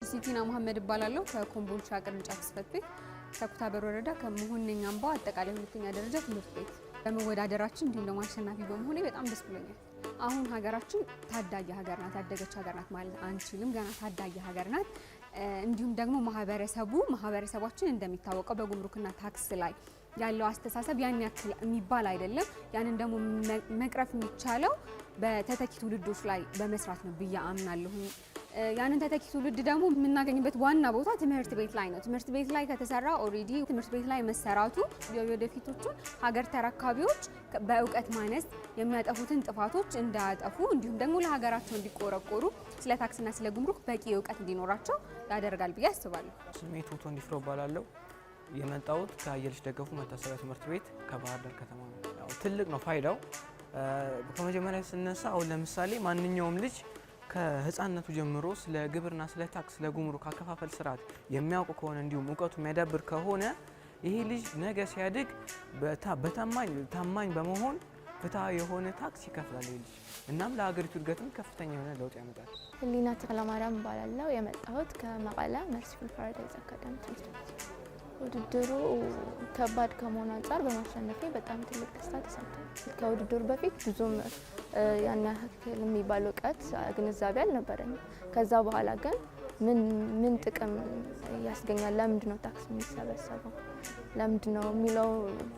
ሲቲና መሐመድ እባላለሁ ከኮምቦልቻ ቅርንጫፍ ጽሕፈት ቤት ከኩታበር ወረዳ ከመሆነኛ አምባ አጠቃላይ ሁለተኛ ደረጃ ትምህርት ቤት በመወዳደራችን እንዲሁም ደግሞ አሸናፊ በመሆኔ በጣም ደስ ብሎኛል። አሁን ሀገራችን ታዳጊ ሀገር ናት፣ ያደገች ሀገር ናት ማለት አንችልም። ገና ታዳጊ ሀገር ናት። እንዲሁም ደግሞ ማህበረሰባችን እንደሚታወቀው በጉምሩክና ታክስ ላይ ያለው አስተሳሰብ ያን ያክል የሚባል አይደለም። ያንን ደግሞ መቅረፍ የሚቻለው በተተኪ ትውልዶች ላይ በመስራት ነው ብዬ አምናለሁ። ያንን ተተኪ ትውልድ ደግሞ የምናገኝበት ዋና ቦታ ትምህርት ቤት ላይ ነው። ትምህርት ቤት ላይ ከተሰራ ኦሬዲ ትምህርት ቤት ላይ መሰራቱ የወደፊቶቹን ሀገር ተረካቢዎች በእውቀት ማነስ የሚያጠፉትን ጥፋቶች እንዳያጠፉ እንዲሁም ደግሞ ለሀገራቸው እንዲቆረቆሩ ስለ ታክስና ስለ ጉምሩክ በቂ እውቀት እንዲኖራቸው ያደርጋል ብዬ አስባለሁ። ስሜ ቱቱ እንዲፍሮ እባላለሁ። የመጣሁት ከአየልሽ ደገፉ መታሰቢያ ትምህርት ቤት ከባህር ዳር ከተማ ነው። ያው ትልቅ ነው ፋይዳው። ከመጀመሪያ ስነሳ አሁን ለምሳሌ ማንኛውም ልጅ ከህፃንነቱ ጀምሮ ስለ ግብርና፣ ስለ ታክስ፣ ስለ ጉምሩክ አከፋፈል ስርዓት የሚያውቅ ከሆነ እንዲሁም እውቀቱ የሚያዳብር ከሆነ ይሄ ልጅ ነገ ሲያድግ ታማኝ በመሆን ፍትሃዊ የሆነ ታክስ ይከፍላል ይሄ ልጅ። እናም ለሀገሪቱ እድገትም ከፍተኛ የሆነ ለውጥ ያመጣል። ህሊና ተክለማርያም እባላለሁ። የመጣሁት ከመቀለ መርሲፉል ፓራዳይዝ አካዳሚ ትምህርት ቤት። ውድድሩ ከባድ ከመሆኑ አንጻር በማሸነፌ በጣም ትልቅ ደስታ ተሰምቷል። ከውድድሩ በፊት ብዙም ያን ያክል የሚባል እውቀት ግንዛቤ አልነበረኝም። ከዛ በኋላ ግን ምን ጥቅም ያስገኛል፣ ለምንድን ነው ታክስ የሚሰበሰበው፣ ለምንድን ነው የሚለው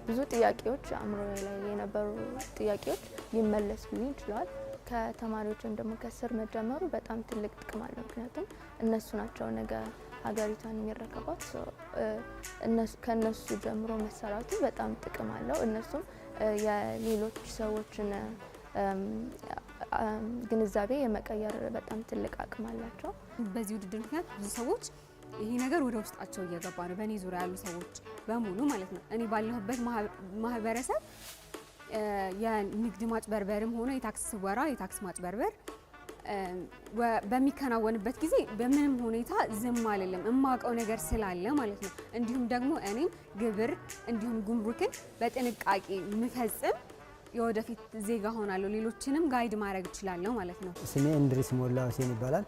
ብዙ ጥያቄዎች አእምሮዬ ላይ የነበሩ ጥያቄዎች ሊመለሱልኝ ችለዋል። ከተማሪዎችም ደግሞ ከስር መጀመሩ በጣም ትልቅ ጥቅም አለው። ምክንያቱም እነሱ ናቸው ነገ ሀገሪቷን የሚረከቧት። ከነሱ ጀምሮ መሰራቱ በጣም ጥቅም አለው። እነሱም የሌሎች ሰዎችን ግንዛቤ የመቀየር በጣም ትልቅ አቅም አላቸው። በዚህ ውድድር ምክንያት ብዙ ሰዎች ይሄ ነገር ወደ ውስጣቸው እየገባ ነው። በእኔ ዙሪያ ያሉ ሰዎች በሙሉ ማለት ነው። እኔ ባለሁበት ማህበረሰብ የንግድ ማጭበርበርም ሆነ የታክስ ስወራ፣ የታክስ ማጭበርበር በሚከናወንበት ጊዜ በምንም ሁኔታ ዝም አልልም፣ እማውቀው ነገር ስላለ ማለት ነው። እንዲሁም ደግሞ እኔም ግብር እንዲሁም ጉምሩክን በጥንቃቄ ምፈጽም የወደፊት ዜጋ ሆናለሁ፣ ሌሎችንም ጋይድ ማድረግ እችላለሁ ማለት ነው። ስሜ እንድሪስ ሞላ ሁሴን ይባላል።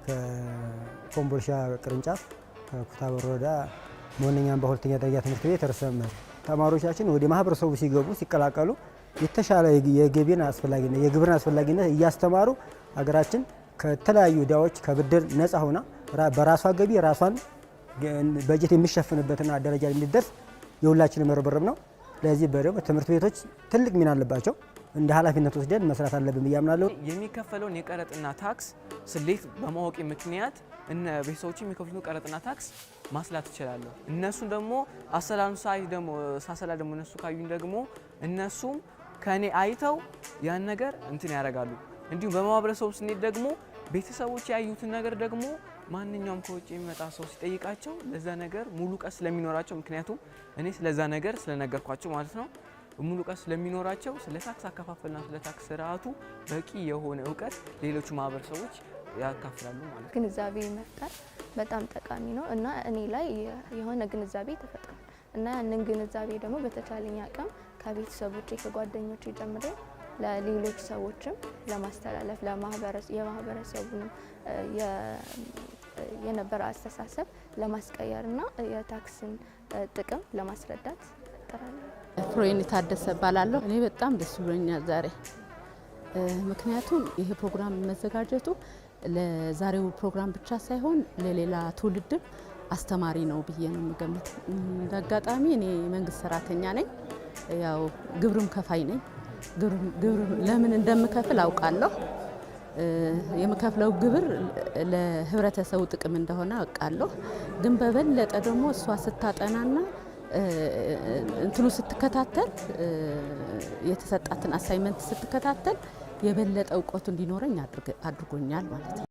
ከኮምቦልቻ ቅርንጫፍ ከኩታበር ወረዳ መሆነኛ አምባ ሁለተኛ ደረጃ ትምህርት ቤት ርዕሰ መምህር። ተማሪዎቻችን ወደ ማህበረሰቡ ሲገቡ ሲቀላቀሉ የተሻለ የግብርን አስፈላጊነት እያስተማሩ ሀገራችን ከተለያዩ ዕዳዎች ከብድር ነፃ ሆና በራሷ ገቢ ራሷን በጀት የሚሸፍንበትና ደረጃ እንዲደርስ የሁላችንም ርብርብ ነው። ለዚህ በደንብ ትምህርት ቤቶች ትልቅ ሚና አለባቸው። እንደ ኃላፊነት ወስደን መስራት አለብን ብዬ አምናለሁ። የሚከፈለውን የቀረጥና ታክስ ስሌት በማወቅ ምክንያት ቤተሰቦች የሚከፍሉትን ቀረጥና ታክስ ማስላት ይችላሉ። እነሱን ደግሞ ሳሰላ ደግሞ እነሱ ካዩኝ ደግሞ እነሱም ከኔ አይተው ያን ነገር እንትን ያደርጋሉ። እንዲሁም በማህበረሰቡ ስንሄድ ደግሞ ቤተሰቦች ያዩትን ነገር ደግሞ ማንኛውም ከውጭ የሚመጣ ሰው ሲጠይቃቸው ለዛ ነገር ሙሉ ቀስ ስለሚኖራቸው፣ ምክንያቱም እኔ ስለዛ ነገር ስለነገርኳቸው ማለት ነው፣ ሙሉ ቀስ ስለሚኖራቸው ስለ ታክስ አከፋፈልና ስለ ታክስ ስርዓቱ በቂ የሆነ እውቀት ሌሎች ማህበረሰቦች ያካፍላሉ ማለት ነው። ግንዛቤ መፍጠር በጣም ጠቃሚ ነው እና እኔ ላይ የሆነ ግንዛቤ ተፈጥሯል እና ያንን ግንዛቤ ደግሞ በተቻለኝ አቅም ከቤተሰቦቼ ከጓደኞቼ ጀምሬ ለሌሎች ሰዎችም ለማስተላለፍ የማህበረሰቡንም የነበረ አስተሳሰብ ለማስቀየርና የታክስን ጥቅም ለማስረዳት እጥራለሁ። ፍሬን ታደሰ እባላለሁ። እኔ በጣም ደስ ብሎኛል ዛሬ፣ ምክንያቱም ይሄ ፕሮግራም መዘጋጀቱ ለዛሬው ፕሮግራም ብቻ ሳይሆን ለሌላ ትውልድም አስተማሪ ነው ብዬ ነው የምገምት። እንዳጋጣሚ እኔ መንግስት ሰራተኛ ነኝ፣ ያው ግብርም ከፋይ ነኝ። ግብር ለምን እንደምከፍል አውቃለሁ። የምከፍለው ግብር ለህብረተሰቡ ጥቅም እንደሆነ አውቃለሁ። ግን በበለጠ ደግሞ እሷ ስታጠናና እንትኑ ስትከታተል የተሰጣትን አሳይመንት ስትከታተል የበለጠ እውቀቱ እንዲኖረኝ አድርጎኛል ማለት ነው።